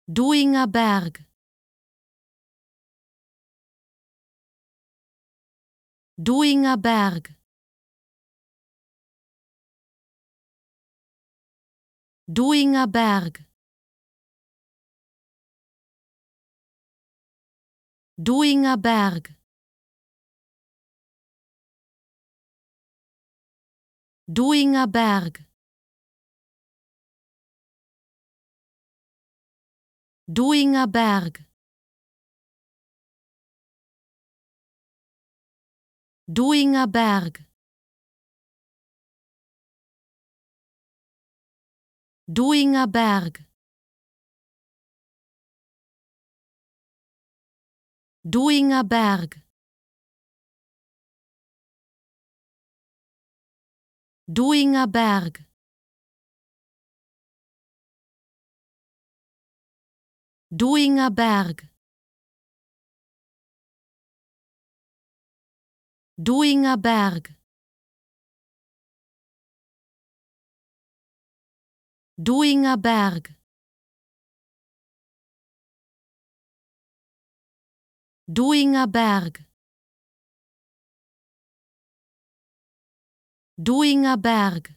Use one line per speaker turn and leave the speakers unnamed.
Duinger Berg. Duinger Berg. Duinger Berg. Duinger Berg. Duinger Berg. Duinger Berg. Duinger Berg. Duinger Berg. Duinger Berg. Duinger Berg. Duinger Berg. Duinger Berg. Duinger Berg. Duinger Berg. Duinger Berg.